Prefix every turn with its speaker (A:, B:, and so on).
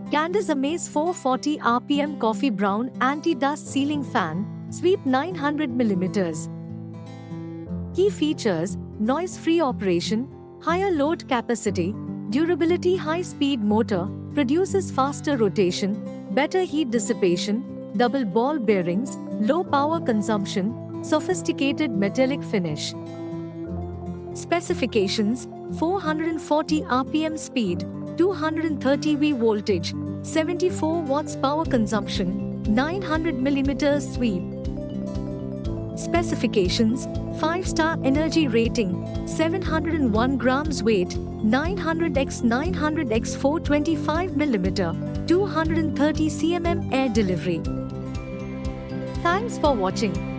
A: Candes Amaze 440 RPM coffee brown anti-dust ceiling fan, sweep 900 mm. Key features: noise-free operation, higher load capacity, durability, high-speed motor, produces faster rotation, better heat dissipation, double ball bearings, low power consumption, sophisticated metallic finish. Specifications: 440 RPM speed, 230 V voltage, 74 watts power consumption, 900 mm sweep. Specifications: 5-star energy rating, 701 grams weight, 900x 900x 425 mm, 230 cmm air delivery. Thanks for watching.